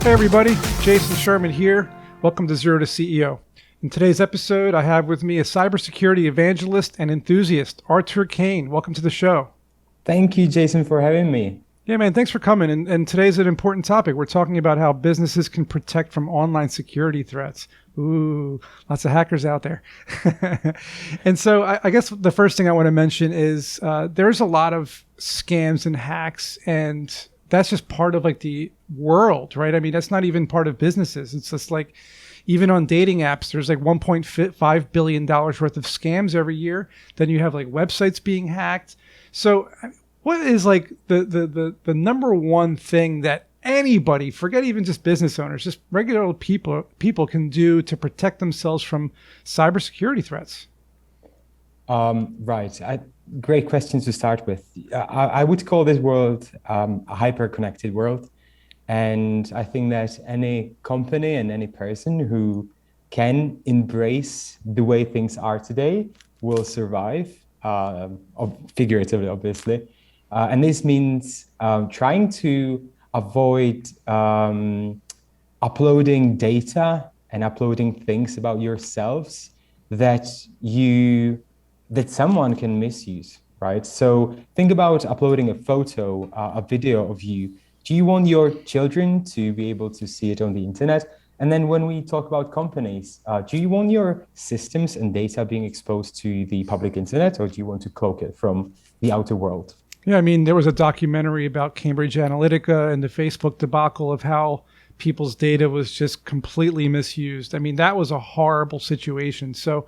Hey everybody, Jason Sherman here. Welcome to Zero to CEO. In today's episode, I have with me a cybersecurity evangelist and enthusiast, Artur Kane. Welcome to the show. Thank you, Jason, for having me. Yeah, man, thanks for coming. And today's an important topic. We're talking about how businesses can protect from online security threats. Ooh, lots of hackers out there. And so I guess the first thing I want to mention is there's a lot of scams and hacks, and that's just part of like the world, right? I mean, that's not even part of businesses. It's just like, even on dating apps, there's like $1.5 billion worth of scams every year. Then you have like websites being hacked. So what is like the number one thing that anybody, forget even just business owners, just regular people can do to protect themselves from cybersecurity threats? Right. Great question to start with. I would call this world a hyper-connected world. And I think that any company and any person who can embrace the way things are today will survive, figuratively, obviously. And this means trying to avoid uploading data and uploading things about yourselves that someone can misuse, right? So think about uploading a photo, a video of you. Do you want your children to be able to see it on the internet? And then when we talk about companies, do you want your systems and data being exposed to the public internet, or do you want to cloak it from the outer world? Yeah, I mean, there was a documentary about Cambridge Analytica and the Facebook debacle of how people's data was just completely misused. I mean, that was a horrible situation. So,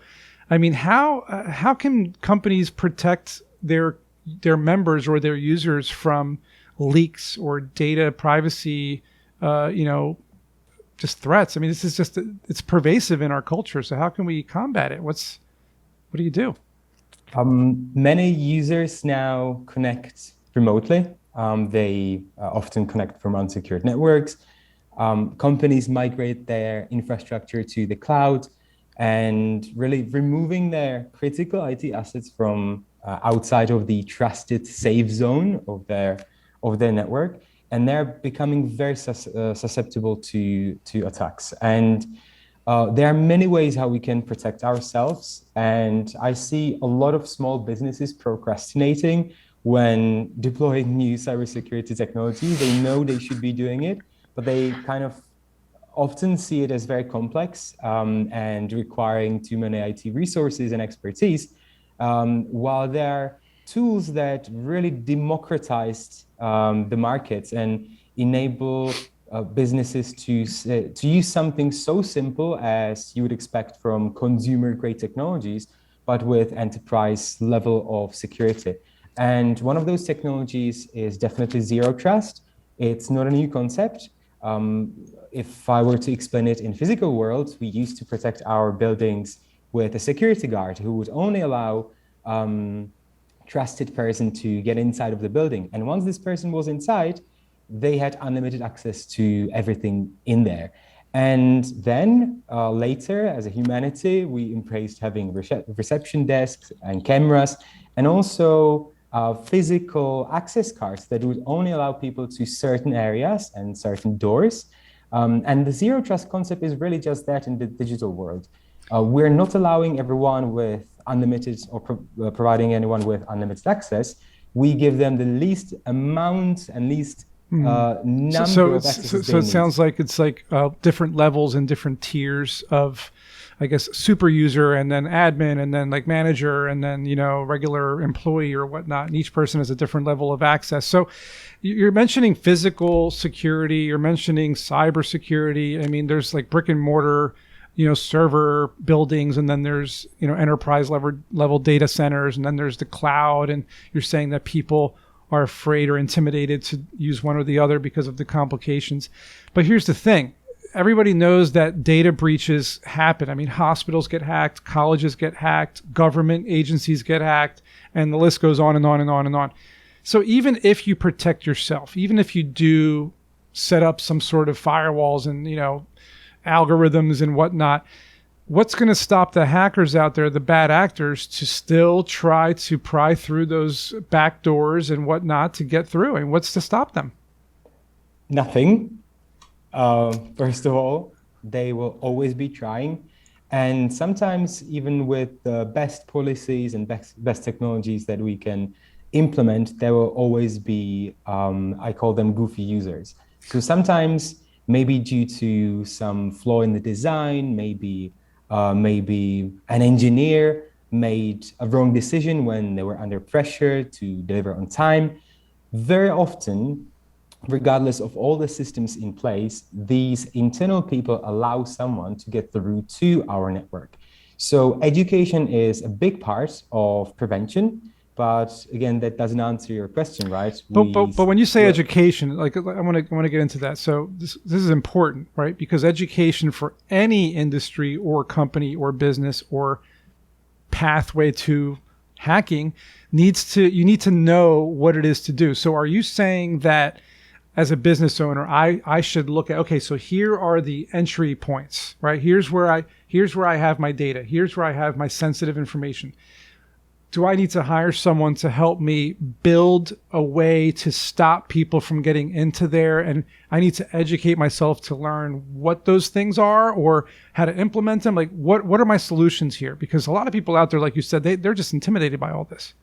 I mean, how can companies protect their members or their users from leaks or data privacy, just threats? I mean, this is just, it's pervasive in our culture. So how can we combat it? What do you do? Many users now connect remotely. They often connect from unsecured networks. Companies migrate their infrastructure to the cloud and really removing their critical IT assets from outside of the trusted safe zone of their network, and they're becoming very susceptible to attacks. And there are many ways how we can protect ourselves. And I see a lot of small businesses procrastinating when deploying new cybersecurity technology. They know they should be doing it, but they kind of often see it as very complex and requiring too many IT resources and expertise, while there are tools that really democratized the markets and enable businesses to use something so simple as you would expect from consumer-grade technologies, but with enterprise level of security. And one of those technologies is definitely zero trust. It's not a new concept. If I were to explain it in physical world, we used to protect our buildings with a security guard who would only allow trusted person to get inside of the building. And once this person was inside, they had unlimited access to everything in there. And then later, as a humanity, we embraced having reception desks and cameras, and also physical access cards that would only allow people to certain areas and certain doors. And the zero trust concept is really just that in the digital world. We're not allowing everyone with unlimited or providing anyone with unlimited access. We give them the least amount and least number of accesses. So it sounds like it's like different levels and different tiers of, I guess, super user, and then admin, and then like manager, and then, regular employee or whatnot. And each person has a different level of access. So you're mentioning physical security, you're mentioning cyber security. I mean, there's like brick and mortar, server buildings, and then there's, enterprise level data centers, and then there's the cloud. And you're saying that people are afraid or intimidated to use one or the other because of the complications. But here's the thing. Everybody knows that data breaches happen. I mean, hospitals get hacked, colleges get hacked, government agencies get hacked, and the list goes on and on and on and on. So even if you protect yourself, even if you do set up some sort of firewalls and, algorithms and whatnot, what's going to stop the hackers out there, the bad actors, to still try to pry through those back doors and whatnot to get through? And what's to stop them? Nothing. First of all, they will always be trying. And sometimes, even with the best policies and best technologies that we can implement, there will always be, I call them goofy users. So sometimes, maybe due to some flaw in the design, maybe an engineer made a wrong decision when they were under pressure to deliver on time. Very often, regardless of all the systems in place, these internal people allow someone to get through to our network. So education is a big part of prevention, but again, that doesn't answer your question, right? But when you say education, like I want to get into that. So this is important, right? Because education for any industry or company or business or pathway to hacking you need to know what it is to do. So are you saying that as a business owner, I should look at, okay, so here are the entry points, right? Here's where I have my data. Here's where I have my sensitive information. Do I need to hire someone to help me build a way to stop people from getting into there? And I need to educate myself to learn what those things are or how to implement them. Like, what are my solutions here? Because a lot of people out there, like you said, they're just intimidated by all this.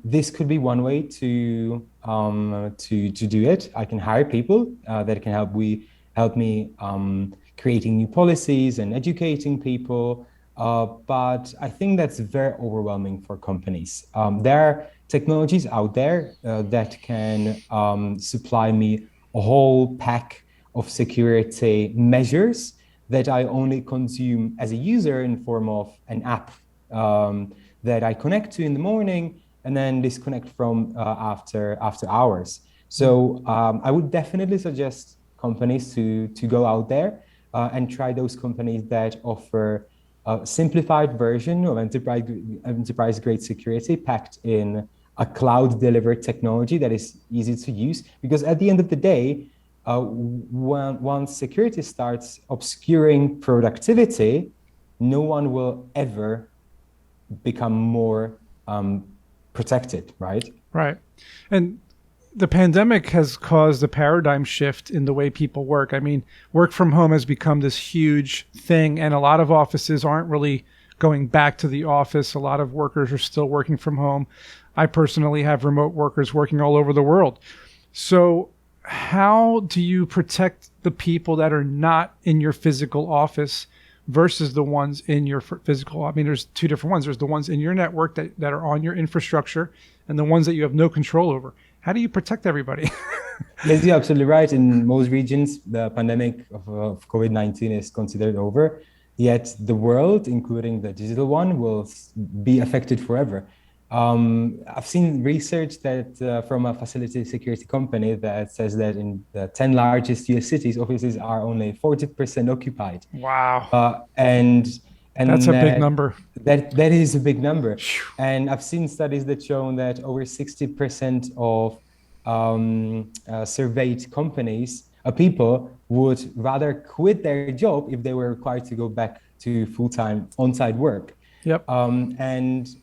This could be one way to do it. I can hire people that can help me creating new policies and educating people. But I think that's very overwhelming for companies. There are technologies out there that can supply me a whole pack of security measures that I only consume as a user in form of an app that I connect to in the morning and then disconnect from after hours. So I would definitely suggest companies to go out there and try those companies that offer a simplified version of enterprise grade security packed in a cloud delivered technology that is easy to use. Because at the end of the day, once security starts obscuring productivity, no one will ever become more protected, right? Right. And the pandemic has caused a paradigm shift in the way people work. I mean, work from home has become this huge thing, and a lot of offices aren't really going back to the office. A lot of workers are still working from home. I personally have remote workers working all over the world. So, how do you protect the people that are not in your physical office versus the ones in your physical? I mean, there's two different ones. There's the ones in your network that are on your infrastructure and the ones that you have no control over. How do you protect everybody? Yes, you're absolutely right. In most regions, the pandemic of COVID-19 is considered over. Yet the world, including the digital one, will be affected forever. I've seen research that from a facility security company that says that in the 10 largest US cities, offices are only 40% occupied. Wow. And That's a big number. that is a big number. And I've seen studies that show that over 60% of surveyed companies, people would rather quit their job if they were required to go back to full-time on-site work. Yep. And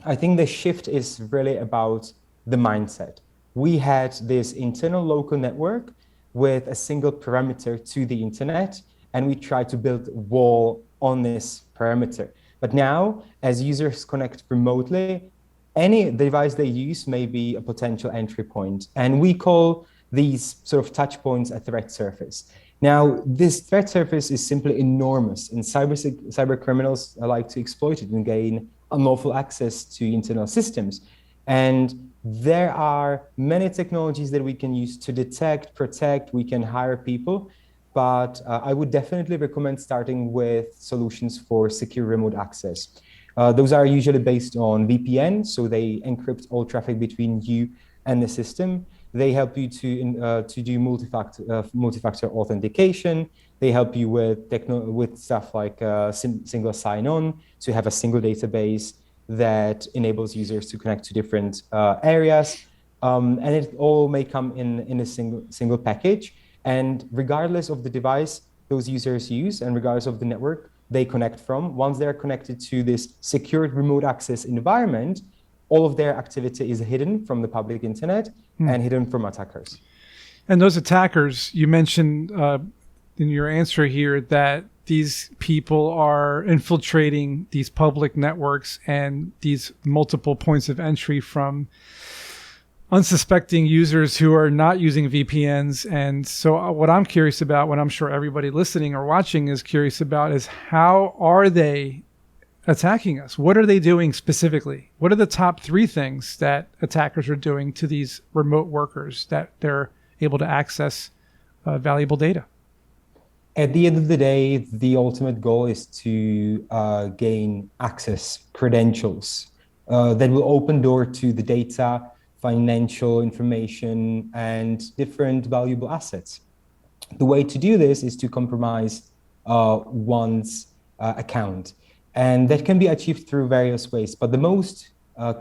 I think the shift is really about the mindset. We had this internal local network with a single parameter to the internet, and we tried to build a wall on this parameter. But now, as users connect remotely, any device they use may be a potential entry point. And we call these sort of touch points a threat surface. Now, this threat surface is simply enormous, and cyber criminals like to exploit it and gain unlawful access to internal systems. And there are many technologies that we can use to detect, protect, we can hire people, but I would definitely recommend starting with solutions for secure remote access. Those are usually based on VPN, so they encrypt all traffic between you and the system. They help you to do multi-factor authentication. They help you with stuff like single sign-on, to have a single database that enables users to connect to different areas. And it all may come in a single package. And regardless of the device those users use and regardless of the network they connect from, once they're connected to this secured remote access environment, all of their activity is hidden from the public internet and hidden from attackers. And those attackers, you mentioned in your answer here that these people are infiltrating these public networks and these multiple points of entry from unsuspecting users who are not using VPNs. And so what I'm curious about, what I'm sure everybody listening or watching is curious about, is how are they attacking us? What are they doing specifically? What are the top 3 things that attackers are doing to these remote workers that they're able to access valuable data? At the end of the day, the ultimate goal is to gain access, credentials that will open door to the data, financial information, and different valuable assets. The way to do this is to compromise one's account. And that can be achieved through various ways. But the most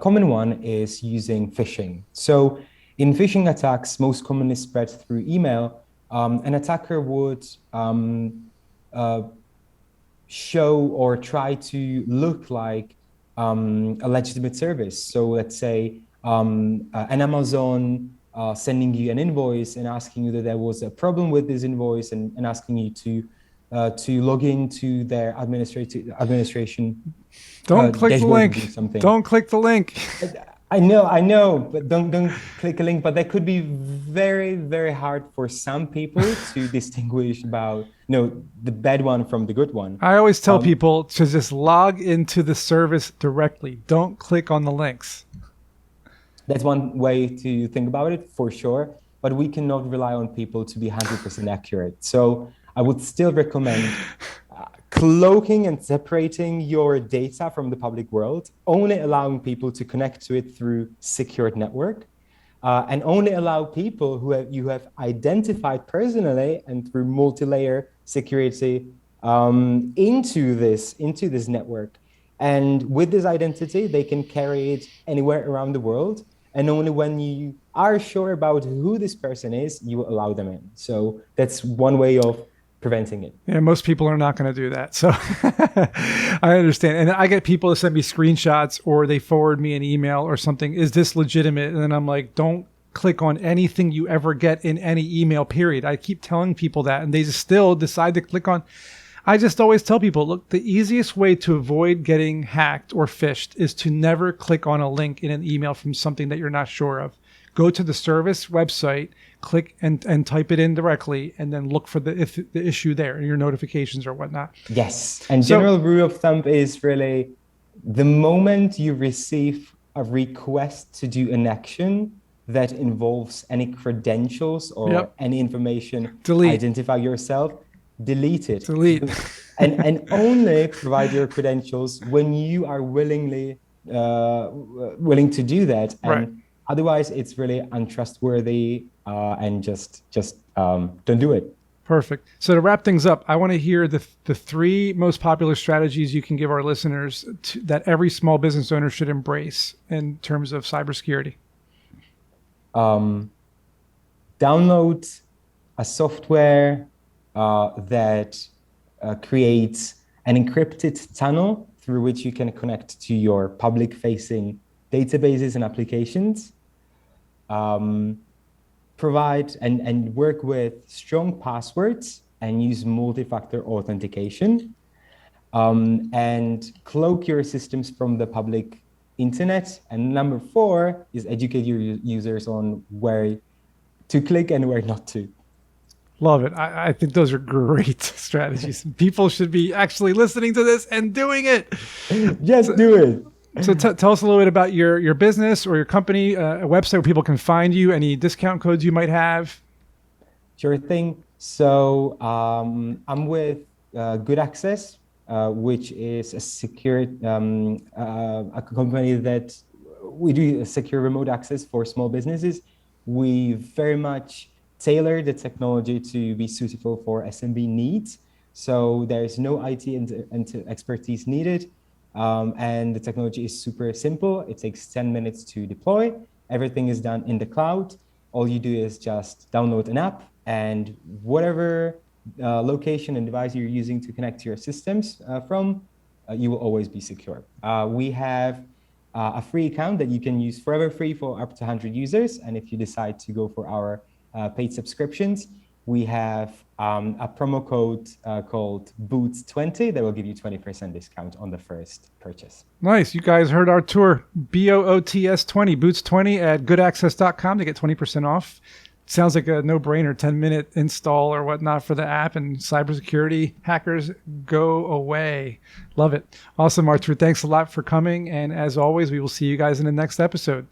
common one is using phishing. So in phishing attacks, most commonly spread through email, an attacker would show or try to look like a legitimate service. So let's say an Amazon sending you an invoice and asking you that there was a problem with this invoice and asking you to log into their administration. Don't click the link. Don't click the link. I know, but don't click a link. But that could be very, very hard for some people to distinguish about the bad one from the good one. I always tell people to just log into the service directly. Don't click on the links. That's one way to think about it, for sure. But we cannot rely on people to be 100% accurate. So I would still recommend cloaking and separating your data from the public world, only allowing people to connect to it through secured network, and only allow people who you have identified personally and through multi-layer security into this network. And with this identity, they can carry it anywhere around the world. And only when you are sure about who this person is, you will allow them in. So that's one way of preventing it. Yeah, most people are not going to do that. So I understand. And I get people to send me screenshots or they forward me an email or something. Is this legitimate? And then I'm like, don't click on anything you ever get in any email, period. I keep telling people that and they just still decide to click on. I just always tell people, look, the easiest way to avoid getting hacked or phished is to never click on a link in an email from something that you're not sure of. Go to the service website, click and type it in directly, and then look for the issue there in your notifications or whatnot. Yes. And general rule of thumb is really the moment you receive a request to do an action that involves any credentials or any information, identify yourself, delete it. and only provide your credentials when you are willing to do that. And otherwise, it's really untrustworthy, and just don't do it. Perfect. So to wrap things up, I want to hear the 3 most popular strategies you can give our listeners that every small business owner should embrace in terms of cybersecurity. Download a software that creates an encrypted tunnel through which you can connect to your public-facing databases and applications. Provide and work with strong passwords and use multi-factor authentication. And cloak your systems from the public internet. And number 4 is educate your users on where to click and where not to. Love it. I think those are great strategies. People should be actually listening to this and doing it. Just do it. So tell us a little bit about your business or your company, a website where people can find you, any discount codes you might have. Sure thing. So I'm with Good Access, which is a secure a company that we do secure remote access for small businesses. We very much tailor the technology to be suitable for SMB needs. So there's no IT and expertise needed. And the technology is super simple. It takes 10 minutes to deploy. Everything is done in the cloud. All you do is just download an app, and whatever location and device you're using to connect to your systems from, you will always be secure. We have a free account that you can use forever free for up to 100 users. And if you decide to go for our paid subscriptions, we have a promo code called Boots20 that will give you 20% discount on the first purchase. Nice. You guys heard our tour. BOOTS20, Boots20 at goodaccess.com to get 20% off. Sounds like a no-brainer, 10-minute install or whatnot for the app, and cybersecurity hackers go away. Love it. Awesome, Artur. Thanks a lot for coming. And as always, we will see you guys in the next episode.